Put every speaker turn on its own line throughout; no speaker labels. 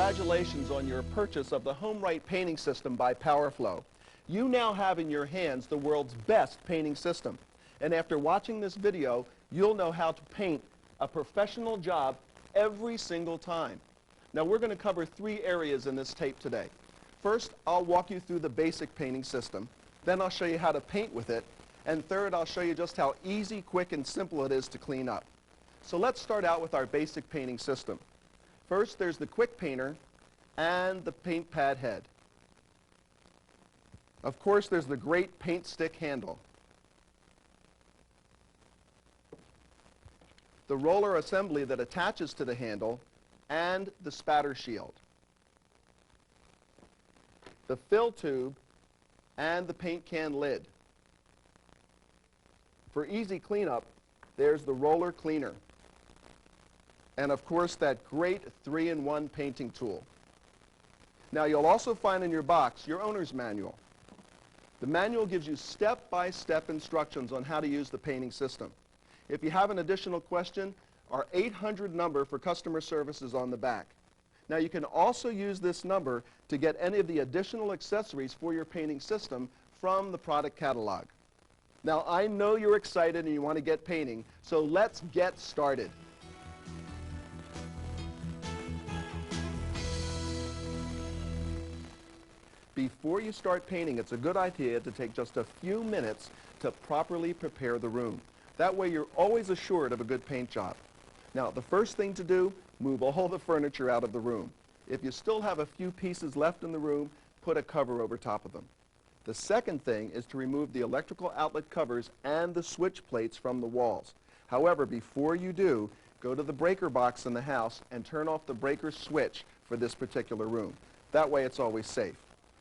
Congratulations on your purchase of the Homeright painting system by PowerFlow. You now have in your hands the world's best painting system. And after watching this video, you'll know how to paint a professional job every single time. Now we're going to cover three areas in this tape today. First, I'll walk you through the basic painting system. Then I'll show you how to paint with it. And third, I'll show you just how easy, quick, and simple it is to clean up. So let's start out with our basic painting system. First, there's the quick painter and the paint pad head. Of course, there's the great paint stick handle. The roller assembly that attaches to the handle, and the spatter shield. The fill tube and the paint can lid. For easy cleanup, there's the roller cleaner. And of course, that great 3-in-1 painting tool. Now you'll also find in your box your owner's manual. The manual gives you step-by-step instructions on how to use the painting system. If you have an additional question, our 800 number for customer service is on the back. Now you can also use this number to get any of the additional accessories for your painting system from the product catalog. Now I know you're excited and you want to get painting, so let's get started. Before you start painting, it's a good idea to take just a few minutes to properly prepare the room. That way you're always assured of a good paint job. Now, the first thing to do, move all the furniture out of the room. If you still have a few pieces left in the room, put a cover over top of them. The second thing is to remove the electrical outlet covers and the switch plates from the walls. However, before you do, go to the breaker box in the house and turn off the breaker switch for this particular room. That way it's always safe.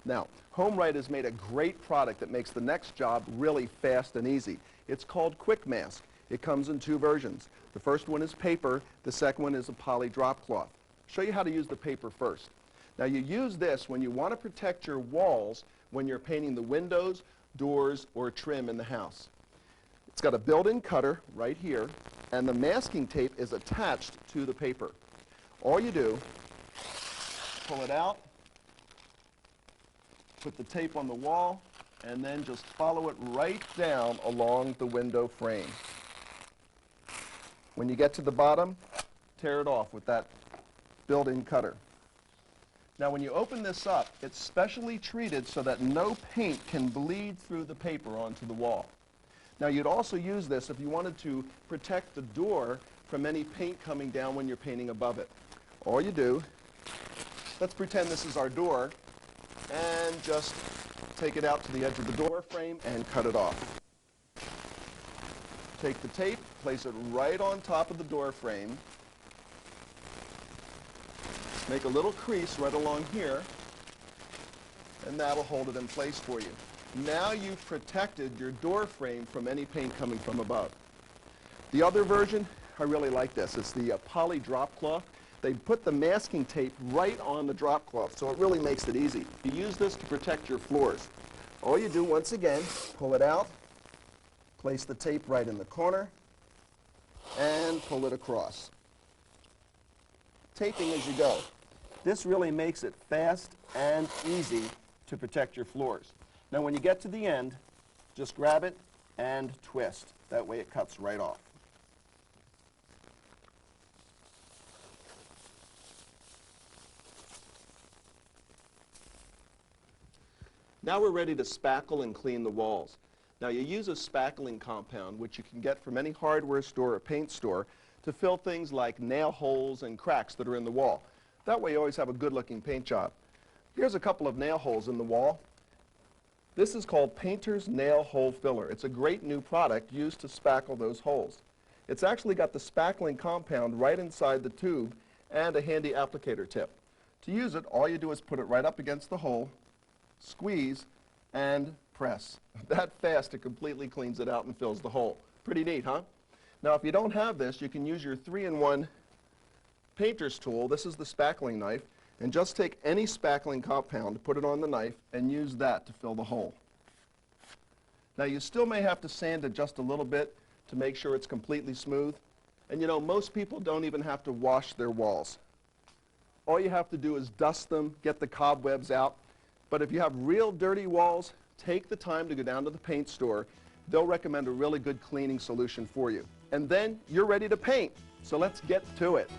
Now, Homeright has made a great product that makes the next job really fast and easy. It's called Quick Mask. It comes in two versions. The first one is paper. The second one is a poly drop cloth. I'll show you how to use the paper first. Now, you use this when you want to protect your walls when you're painting the windows, doors, or trim in the house. It's got a built-in cutter right here, and the masking tape is attached to the paper. All you do, pull it out, put the tape on the wall, and then just follow it right down along the window frame. When you get to the bottom, tear it off with that built-in cutter. Now when you open this up, it's specially treated so that no paint can bleed through the paper onto the wall. Now you'd also use this if you wanted to protect the door from any paint coming down when you're painting above it. All you do, let's pretend this is our door, and just take it out to the edge of the door frame and cut it off. Take the tape, place it right on top of the door frame, make a little crease right along here, and that'll hold it in place for you. Now you've protected your door frame from any paint coming from above. The other version, I really like this. It's the poly drop cloth. They put the masking tape right on the drop cloth, so it really makes it easy. You use this to protect your floors. All you do, once again, pull it out, place the tape right in the corner, and pull it across. Taping as you go. This really makes it fast and easy to protect your floors. Now when you get to the end, just grab it and twist. That way it cuts right off. Now we're ready to spackle and clean the walls. Now you use a spackling compound, which you can get from any hardware store or paint store, to fill things like nail holes and cracks that are in the wall. That way you always have a good-looking paint job. Here's a couple of nail holes in the wall. This is called Painter's Nail Hole Filler. It's a great new product used to spackle those holes. It's actually got the spackling compound right inside the tube and a handy applicator tip. To use it, all you do is put it right up against the hole, squeeze, and press. That fast, it completely cleans it out and fills the hole. Pretty neat, huh? Now, if you don't have this, you can use your 3-in-1 painter's tool. This is the spackling knife. And just take any spackling compound, put it on the knife, and use that to fill the hole. Now, you still may have to sand it just a little bit to make sure it's completely smooth. And you know, most people don't even have to wash their walls. all you have to do is dust them, get the cobwebs out. But if you have real dirty walls, take the time to go down to the paint store. They'll recommend a really good cleaning solution for you. And then you're ready to paint. So let's get to it.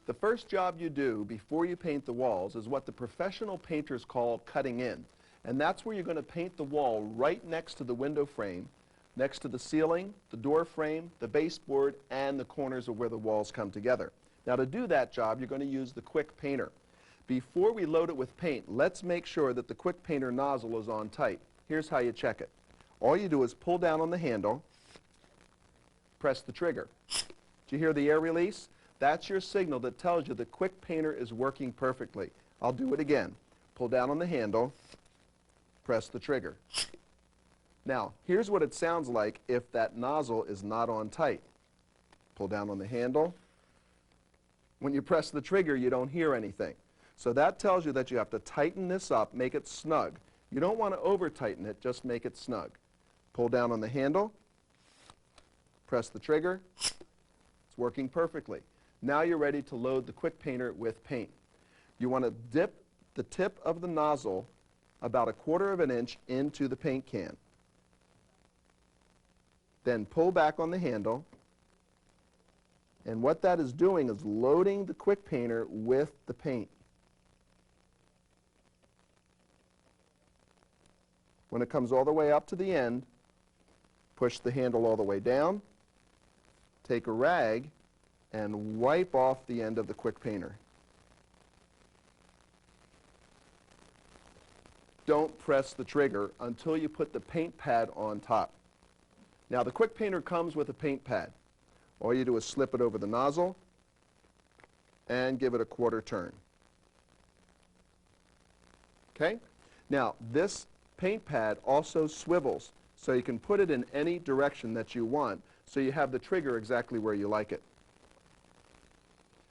The first job you do before you paint the walls is what the professional painters call cutting in. And that's where you're going to paint the wall right next to the window frame, next to the ceiling, the door frame, the baseboard, and the corners of where the walls come together. Now to do that job, you're going to use the quick painter. Before we load it with paint, let's make sure that the quick painter nozzle is on tight. Here's how you check it. All you do is pull down on the handle, press the trigger. Do you hear the air release? That's your signal that tells you the quick painter is working perfectly. I'll do it again. Pull down on the handle, press the trigger. Now, here's what it sounds like if that nozzle is not on tight. Pull down on the handle. When you press the trigger, you don't hear anything. So that tells you that you have to tighten this up, make it snug. You don't want to over-tighten it, just make it snug. Pull down on the handle, press the trigger. It's working perfectly. Now you're ready to load the quick painter with paint. You want to dip the tip of the nozzle about 1/4 of an inch into the paint can. Then pull back on the handle. And what that is doing is loading the quick painter with the paint. When it comes all the way up to the end, push the handle all the way down, take a rag, and wipe off the end of the quick painter. Don't press the trigger until you put the paint pad on top. Now the quick painter comes with a paint pad. All you do is slip it over the nozzle and give it a 1/4 turn. Okay? Now this paint pad also swivels, so you can put it in any direction that you want, so you have the trigger exactly where you like it.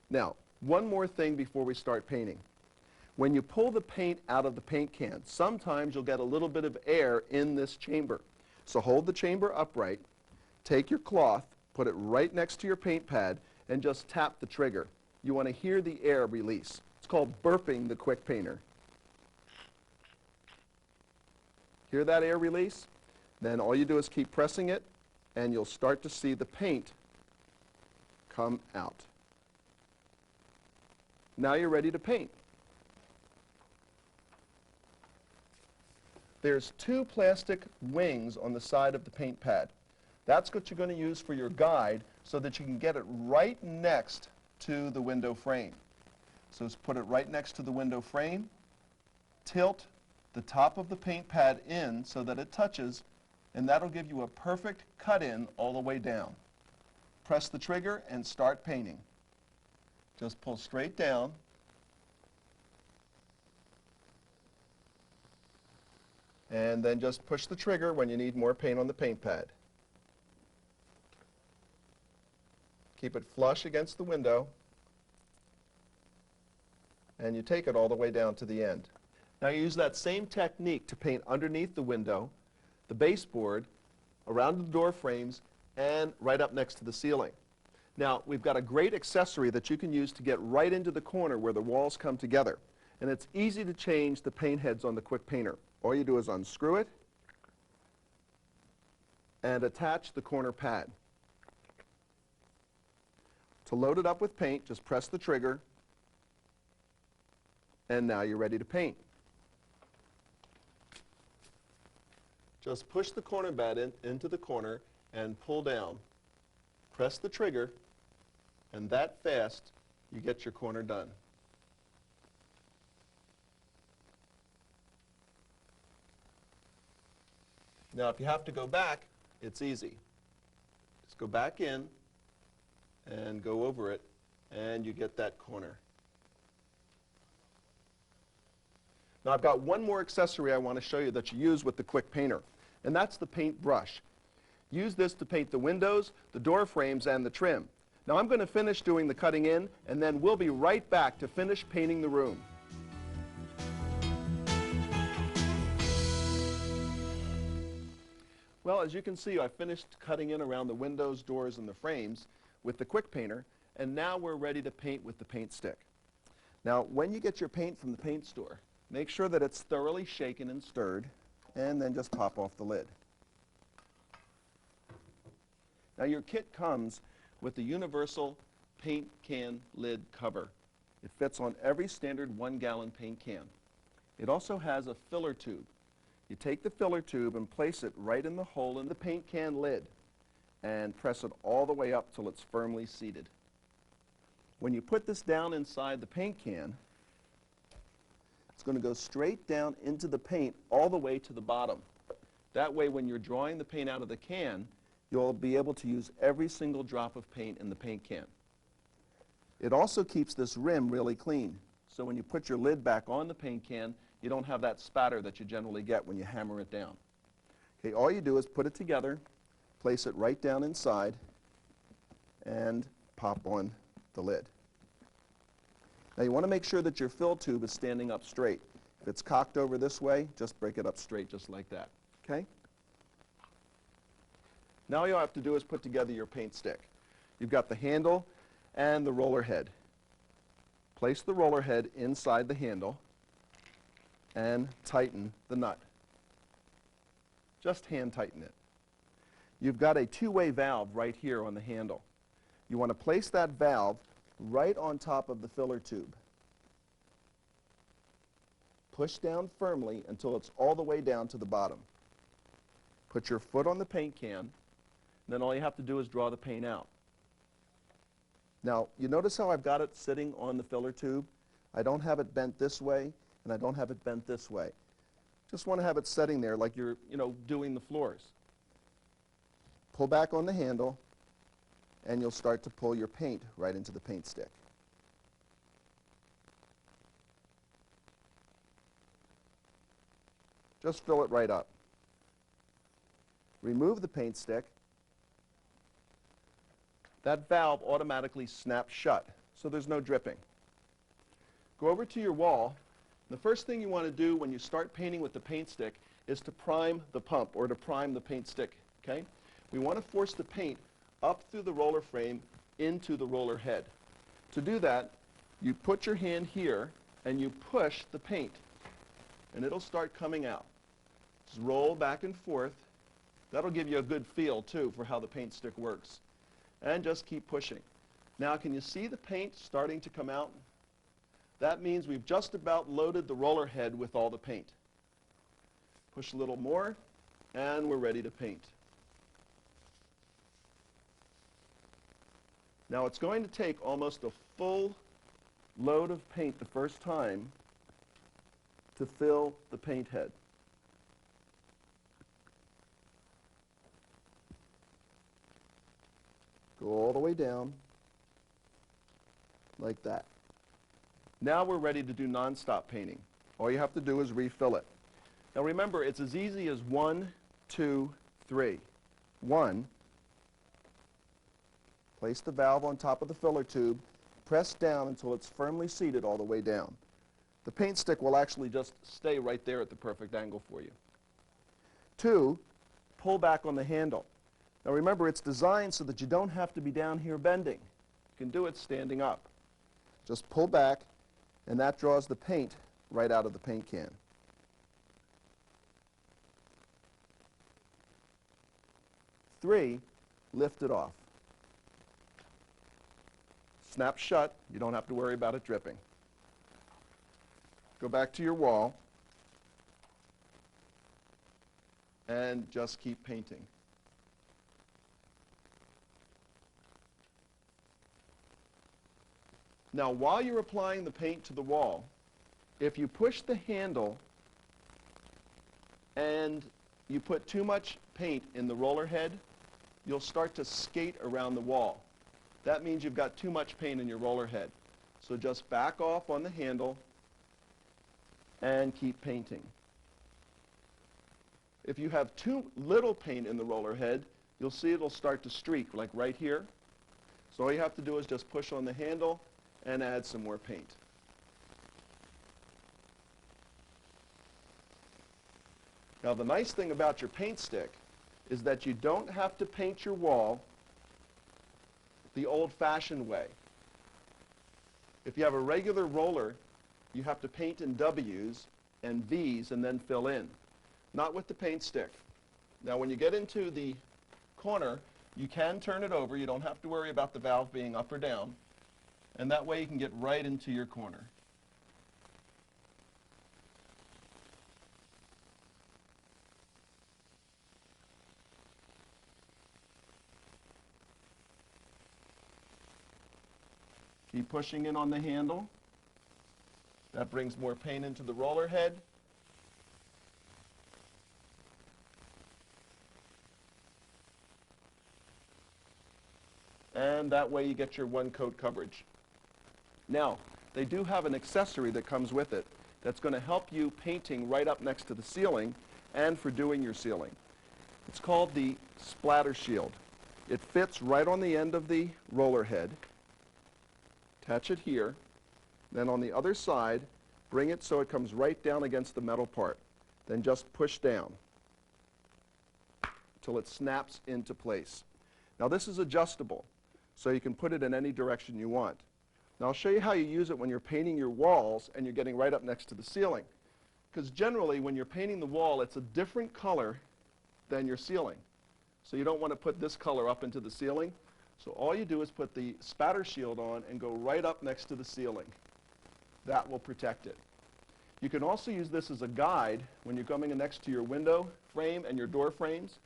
Now, one more thing before we start painting. When you pull the paint out of the paint can, sometimes you'll get a little bit of air in this chamber. So hold the chamber upright, take your cloth, put it right next to your paint pad, and just tap the trigger. You want to hear the air release. It's called burping the quick painter. Hear that air release? Then all you do is keep pressing it, and you'll start to see the paint come out. Now you're ready to paint. There's 2 plastic wings on the side of the paint pad. That's what you're going to use for your guide so that you can get it right next to the window frame. So just put it right next to the window frame, tilt the top of the paint pad in so that it touches, and that'll give you a perfect cut-in all the way down. Press the trigger and start painting. Just pull straight down. And then just push the trigger when you need more paint on the paint pad. Keep it flush against the window. And you take it all the way down to the end. Now you use that same technique to paint underneath the window, the baseboard, around the door frames, and right up next to the ceiling. Now, we've got a great accessory that you can use to get right into the corner where the walls come together. And it's easy to change the paint heads on the quick painter. All you do is unscrew it and attach the corner pad. To load it up with paint, just press the trigger, and now you're ready to paint. Just push the corner pad into the corner and pull down. Press the trigger, and that fast, you get your corner done. Now, if you have to go back, it's easy. Just go back in and go over it, and you get that corner. Now, I've got one more accessory I want to show you that you use with the quick painter, and that's the paint brush. Use this to paint the windows, the door frames, and the trim. Now, I'm going to finish doing the cutting in, and then we'll be right back to finish painting the room. Well, as you can see, I finished cutting in around the windows, doors, and the frames with the quick painter, and now we're ready to paint with the paint stick. Now, when you get your paint from the paint store, make sure that it's thoroughly shaken and stirred, and then just pop off the lid. Now, your kit comes with the universal paint can lid cover. It fits on every standard 1-gallon paint can. It also has a filler tube. You take the filler tube and place it right in the hole in the paint can lid and press it all the way up till it's firmly seated. When you put this down inside the paint can, it's going to go straight down into the paint all the way to the bottom. That way, when you're drawing the paint out of the can, you'll be able to use every single drop of paint in the paint can. It also keeps this rim really clean, so when you put your lid back on the paint can, you don't have that spatter that you generally get when you hammer it down. Okay, all you do is put it together, place it right down inside, and pop on the lid. Now you want to make sure that your fill tube is standing up straight. If it's cocked over this way, just break it up straight just like that. Okay? Now all you have to do is put together your paint stick. You've got the handle and the roller head. Place the roller head inside the handle and tighten the nut. Just hand tighten it. You've got a two-way valve right here on the handle. You want to place that valve right on top of the filler tube. Push down firmly until it's all the way down to the bottom. Put your foot on the paint can, then all you have to do is draw the paint out. Now, you notice how I've got it sitting on the filler tube? I don't have it bent this way, and I don't have it bent this way. Just want to have it setting there like you're, doing the floors. Pull back on the handle, and you'll start to pull your paint right into the paint stick. Just fill it right up. Remove the paint stick. That valve automatically snaps shut, so there's no dripping. Go over to your wall. The first thing you want to do when you start painting with the paint stick is to prime the pump, or to prime the paint stick. Okay? We want to force the paint up through the roller frame into the roller head. To do that, you put your hand here and you push the paint, and it'll start coming out. Just roll back and forth. That'll give you a good feel, too, for how the paint stick works. And just keep pushing. Now, can you see the paint starting to come out? That means we've just about loaded the roller head with all the paint. Push a little more, and we're ready to paint. Now, it's going to take almost a full load of paint the first time to fill the paint head. Go all the way down, like that. Now we're ready to do non-stop painting. All you have to do is refill it. Now remember, it's as easy as 1, 2, 3. 1, place the valve on top of the filler tube, press down until it's firmly seated all the way down. The paint stick will actually just stay right there at the perfect angle for you. 2, pull back on the handle. Now remember, it's designed so that you don't have to be down here bending. You can do it standing up. Just pull back, and that draws the paint right out of the paint can. 3, lift it off. Snap shut. You don't have to worry about it dripping. Go back to your wall and just keep painting. Now, while you're applying the paint to the wall, if you push the handle and you put too much paint in the roller head, you'll start to skate around the wall. That means you've got too much paint in your roller head. So just back off on the handle and keep painting. If you have too little paint in the roller head, you'll see it'll start to streak, like right here. So all you have to do is just push on the handle and add some more paint. Now the nice thing about your paint stick is that you don't have to paint your wall the old-fashioned way. If you have a regular roller, you have to paint in W's and V's and then fill in. Not with the paint stick. Now when you get into the corner, you can turn it over. You don't have to worry about the valve being up or down. And that way you can get right into your corner. Keep pushing in on the handle. That brings more paint into the roller head. And that way you get your one coat coverage. Now, they do have an accessory that comes with it that's going to help you painting right up next to the ceiling and for doing your ceiling. It's called the splatter shield. It fits right on the end of the roller head. Attach it here. Then on the other side, bring it so it comes right down against the metal part. Then just push down until it snaps into place. Now this is adjustable, so you can put it in any direction you want. Now I'll show you how you use it when you're painting your walls and you're getting right up next to the ceiling. Because generally when you're painting the wall, it's a different color than your ceiling. So you don't want to put this color up into the ceiling. So all you do is put the spatter shield on and go right up next to the ceiling. That will protect it. You can also use this as a guide when you're coming next to your window frame and your door frames.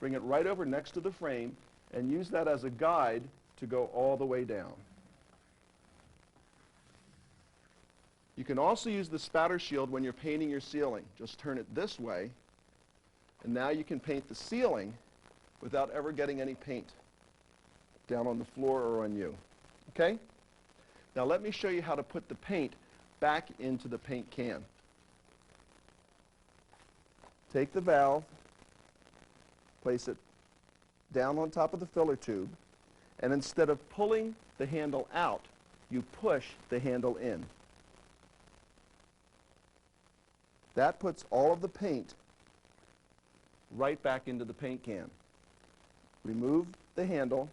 Bring it right over next to the frame and use that as a guide to go all the way down. You can also use the spatter shield when you're painting your ceiling. Just turn it this way, and now you can paint the ceiling without ever getting any paint down on the floor or on you. Okay? Now let me show you how to put the paint back into the paint can. Take the valve, place it down on top of the filler tube, and instead of pulling the handle out, you push the handle in. That puts all of the paint right back into the paint can. Remove the handle.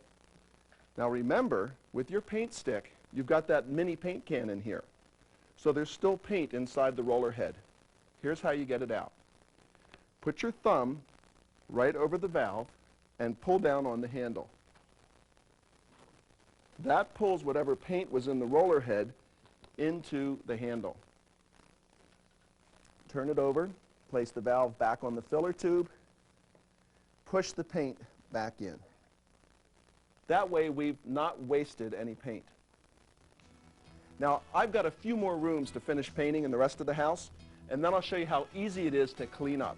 Now remember, with your paint stick, you've got that mini paint can in here. So there's still paint inside the roller head. Here's how you get it out. Put your thumb right over the valve and pull down on the handle. That pulls whatever paint was in the roller head into the handle. Turn it over, place the valve back on the filler tube, push the paint back in. That way we've not wasted any paint. Now I've got a few more rooms to finish painting in the rest of the house, and then I'll show you how easy it is to clean up.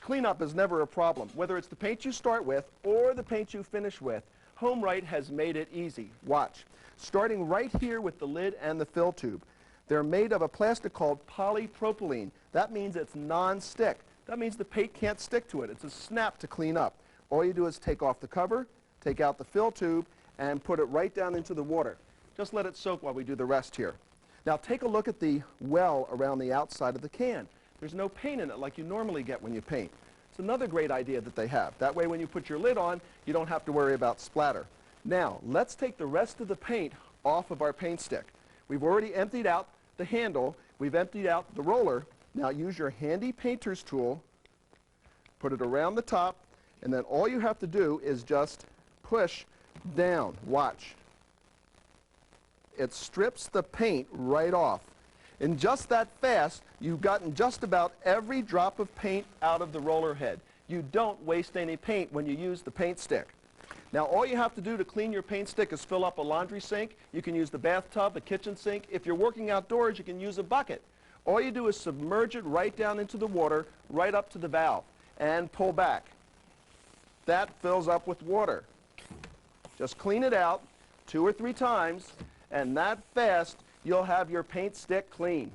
Cleanup is never a problem. Whether it's the paint you start with or the paint you finish with, Homeright has made it easy. Watch. Starting right here with the lid and the fill tube. They're made of a plastic called polypropylene. That means it's non-stick. That means the paint can't stick to it. It's a snap to clean up. All you do is take off the cover, take out the fill tube, and put it right down into the water. Just let it soak while we do the rest here. Now take a look at the well around the outside of the can. There's no paint in it like you normally get when you paint. It's another great idea that they have. That way when you put your lid on, you don't have to worry about splatter. Now, let's take the rest of the paint off of our paint stick. We've already emptied out the handle. We've emptied out the roller. Now use your handy painter's tool, put it around the top, and then all you have to do is just push down. Watch. It strips the paint right off. In just that fast, you've gotten just about every drop of paint out of the roller head. You don't waste any paint when you use the paint stick. Now all you have to do to clean your paint stick is fill up a laundry sink. You can use the bathtub, a kitchen sink. If you're working outdoors, you can use a bucket. All you do is submerge it right down into the water, right up to the valve, and pull back. That fills up with water. Just clean it out 2 or 3 times, and that fast you'll have your paint stick clean.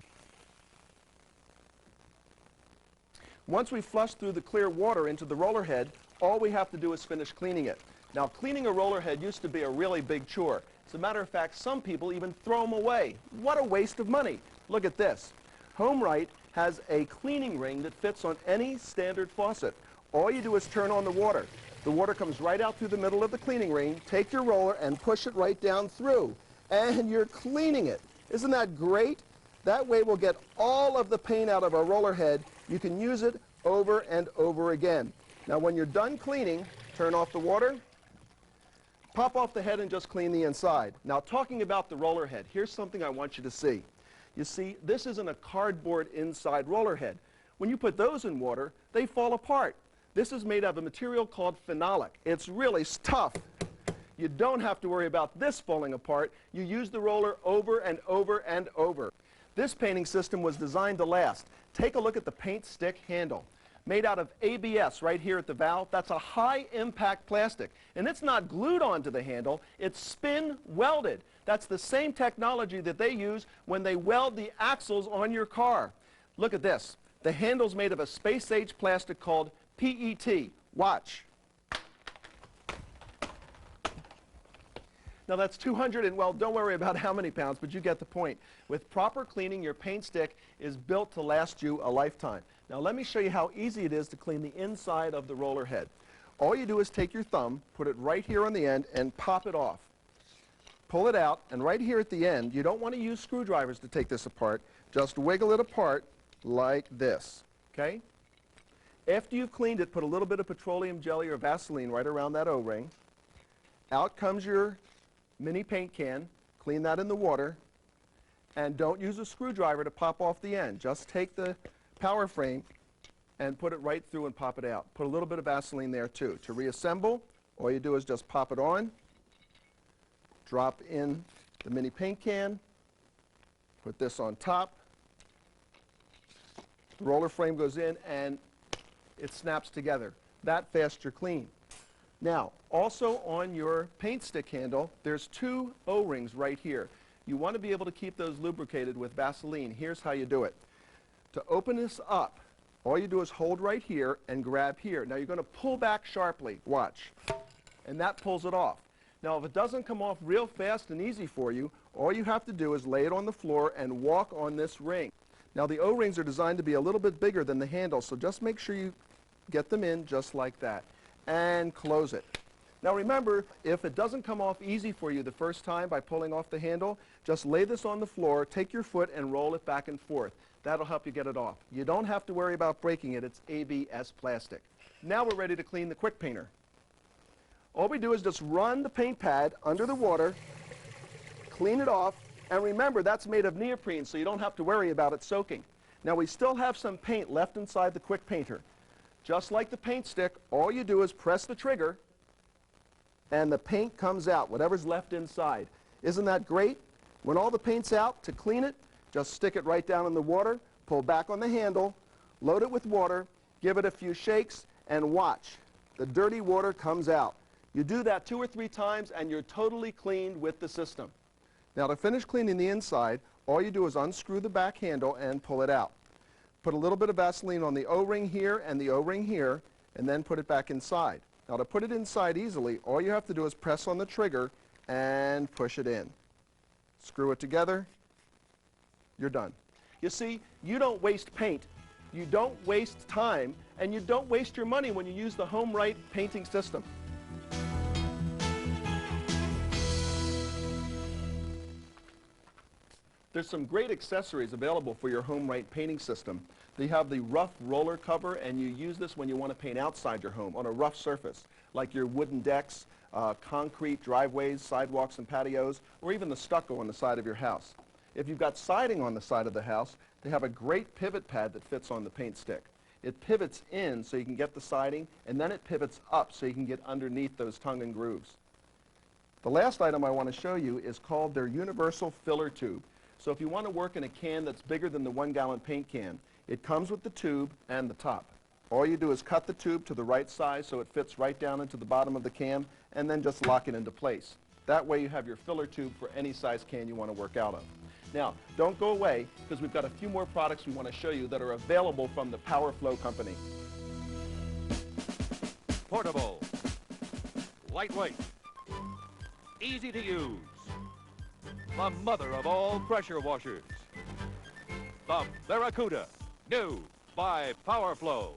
Once we flush through the clear water into the roller head, all we have to do is finish cleaning it. Now, cleaning a roller head used to be a really big chore. As a matter of fact, some people even throw them away. What a waste of money. Look at this. Homerite has a cleaning ring that fits on any standard faucet. All you do is turn on the water. The water comes right out through the middle of the cleaning ring. Take your roller and push it right down through. And you're cleaning it. Isn't that great? That way we'll get all of the paint out of our roller head. You can use it over and over again. Now when you're done cleaning, turn off the water, pop off the head and just clean the inside. Now talking about the roller head, here's something I want you to see. You see, this isn't a cardboard inside roller head. When you put those in water, they fall apart. This is made of a material called phenolic. It's really tough. You don't have to worry about this falling apart. You use the roller over and over and over. This painting system was designed to last. Take a look at the paint stick handle. Made out of ABS right here at the valve. That's a high impact plastic. And it's not glued onto the handle, it's spin welded. That's the same technology that they use when they weld the axles on your car. Look at this. The handle's made of a space-age plastic called PET. Watch. Now that's 200 and, well, don't worry about how many pounds, but you get the point. With proper cleaning, your paint stick is built to last you a lifetime. Now let me show you how easy it is to clean the inside of the roller head. All you do is take your thumb, put it right here on the end, and pop it off. Pull it out, and right here at the end, you don't want to use screwdrivers to take this apart. Just wiggle it apart like this, okay? After you've cleaned it, put a little bit of petroleum jelly or Vaseline right around that O-ring. Out comes your mini paint can. Clean that in the water. And don't use a screwdriver to pop off the end. Just take the power frame and put it right through and pop it out. Put a little bit of Vaseline there too. To reassemble, all you do is just pop it on, drop in the mini paint can, put this on top. The roller frame goes in and it snaps together. That fast you're clean. Now, also on your paint stick handle, there's two O-rings right here. You want to be able to keep those lubricated with Vaseline. Here's how you do it. To open this up, all you do is hold right here and grab here. Now you're going to pull back sharply. Watch. And that pulls it off. Now if it doesn't come off real fast and easy for you, all you have to do is lay it on the floor and walk on this ring. Now the O-rings are designed to be a little bit bigger than the handle, so just make sure you get them in just like that. And close it. Now remember, if it doesn't come off easy for you the first time by pulling off the handle, just lay this on the floor, take your foot and roll it back and forth. That'll help you get it off. You don't have to worry about breaking it. It's ABS plastic. Now we're ready to clean the quick painter. All we do is just run the paint pad under the water, clean it off, and remember that's made of neoprene, so you don't have to worry about it soaking. Now we still have some paint left inside the quick painter. Just like the paint stick, all you do is press the trigger and the paint comes out, whatever's left inside. Isn't that great? When all the paint's out, to clean it, just stick it right down in the water, pull back on the handle, load it with water, give it a few shakes, and watch. The dirty water comes out. You do that 2 or 3 times and you're totally cleaned with the system. Now to finish cleaning the inside, all you do is unscrew the back handle and pull it out. Put a little bit of Vaseline on the O-ring here and the O-ring here, and then put it back inside. Now to put it inside easily, all you have to do is press on the trigger and push it in. Screw it together, you're done. You see, you don't waste paint, you don't waste time, and you don't waste your money when you use the Homeright painting system. There's some great accessories available for your Homeright painting system. They have the rough roller cover, and you use this when you want to paint outside your home on a rough surface, like your wooden decks, concrete driveways, sidewalks and patios, or even the stucco on the side of your house. If you've got siding on the side of the house, they have a great pivot pad that fits on the paint stick. It pivots in so you can get the siding, and then it pivots up so you can get underneath those tongue and grooves. The last item I want to show you is called their universal filler tube. So if you want to work in a can that's bigger than the 1-gallon paint can, it comes with the tube and the top. All you do is cut the tube to the right size so it fits right down into the bottom of the can, and then just lock it into place. That way you have your filler tube for any size can you want to work out of. Now, don't go away, because we've got a few more products we want to show you that are available from the PowerFlow company.
Portable, lightweight, easy to use, the mother of all pressure washers, The Barracuda, new by Power Flow.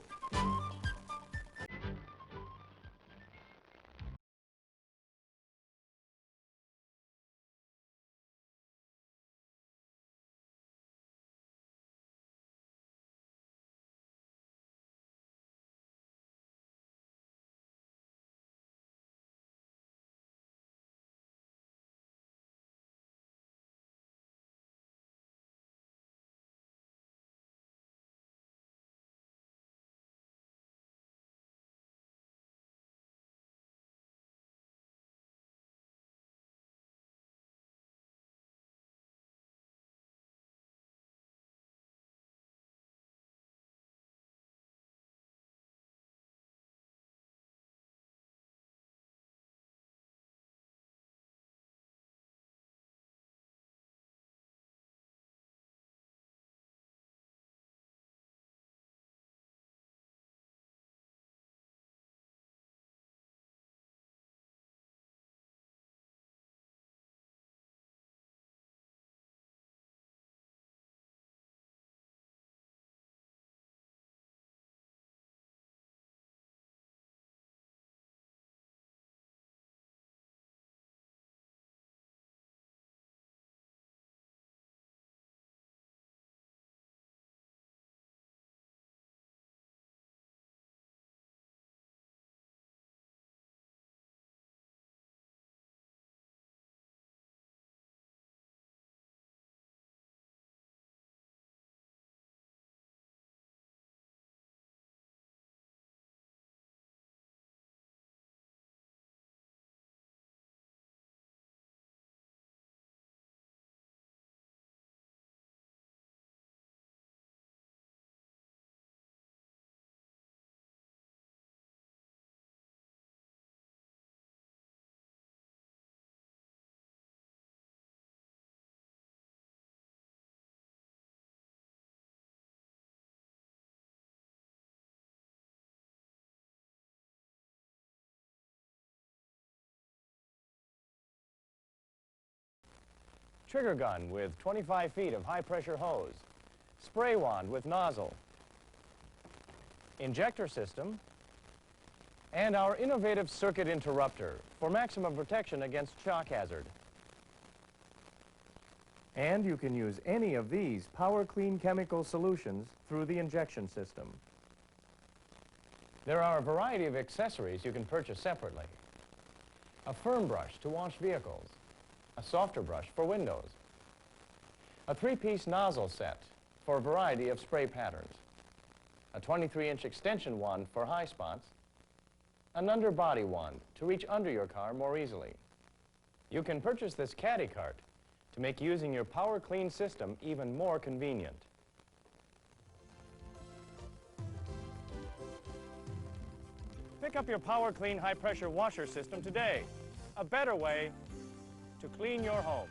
Trigger gun with 25 feet of high-pressure hose, spray wand with nozzle, injector system, and our innovative circuit interrupter for maximum protection against shock hazard. And you can use any of these power clean chemical solutions through the injection system. There are a variety of accessories you can purchase separately. A firm brush to wash vehicles, a softer brush for windows, a 3-piece nozzle set for a variety of spray patterns, a 23-inch extension wand for high spots, an underbody wand to reach under your car more easily. You can purchase this caddy cart to make using your Power Clean system even more convenient. Pick up your Power Clean high-pressure washer system today. A better way to clean your home.